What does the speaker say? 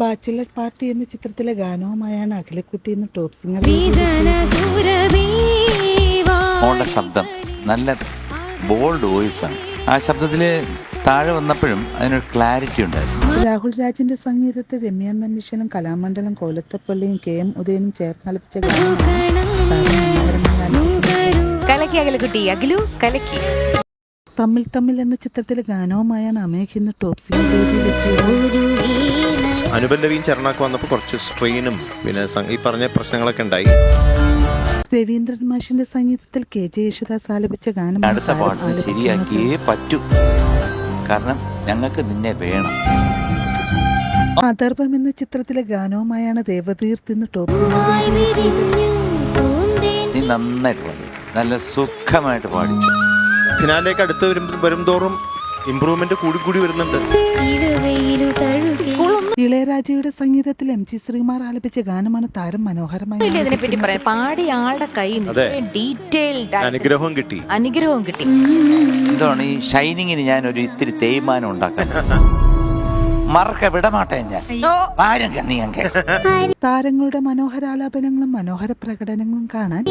Bachelor party എന്ന ചിത്രത്തിലെ ഗാനവുമായാണ് അഖിലക്കുട്ടി എന്ന ടോപ്പ് സിംഗർ. മോളുടെ ശബ്ദം നല്ല ബോൾഡ് വോയിസ് ആണ്. ആ ശബ്ദത്തിൽ താഴെ വന്നപ്പോഴും അതിനൊരു ക്ലാരിറ്റി ഉണ്ടായിരുന്നു. രാഹുൽ രാജിന്റെ സംഗീതത്തിൽ രമ്യ നമ്പീശനും കലാമണ്ഡലം കോലത്തപ്പള്ളിയും KM ഉദയനും ചേർന്നാലപിച്ച തമ്മിൽ തമ്മിൽ എന്ന ചിത്രത്തിലെ ഗാനവുമായാണ് അമേഘ് ഇന്ന് ടോപ്പ് സിംഗർ വേദിയിലെത്തിയത്. അനുപല്ലവിയും ചരണാക്ക് വന്നപ്പോൾ കുറച്ച് സ്ട്രെയിനും പിന്നെ ഈ പറഞ്ഞ പ്രശ്നങ്ങളൊക്കെ ഉണ്ടായി. രവീന്ദ്രൻ മാഷിന്റെ സംഗീതത്തിൽ KJ യേശുദാസ് ആലപിച്ച ഗാനം അടുത്ത പാട്ട് ശരിയാക്കിയേ പറ്റൂ, കാരണം ഞങ്ങൾക്ക് നിന്നെ വേണം. അഥർവം എന്ന ചിത്രത്തിലെ ഗാനവുമായാണ് ദേവതീർത്ത് ഇന്ന് ടോപ്പ് സിംഗർ വേദിയിലെത്തിയത്. നീ നന്നായിട്ട് പാടി, നല്ല സുഖമായിട്ട് പാടിച്ചു. ഫിനാലേക്ക് അടുത്ത് വരുംതോറും ഇമ്പ്രൂവ്മെന്റ് കൂടി വരുന്നുണ്ട്. ഇളയരാജയുടെ സംഗീതത്തിൽ MG ശ്രീകുമാർ ആലപിച്ച ഗാനമാണ് താരം മനോഹരമായി. അനുഗ്രഹവും കിട്ടി. എന്താണ് ഈ ഷൈനിങ്ങിന് ഞാൻ ഒരു ഇത്തിരി തേയ്മാനം ഉണ്ടാക്കാൻ മറക്ക വിടമാട്ടെ ഞാൻ. താരങ്ങളുടെ മനോഹരാലാപനങ്ങളും മനോഹര പ്രകടനങ്ങളും കാണാൻ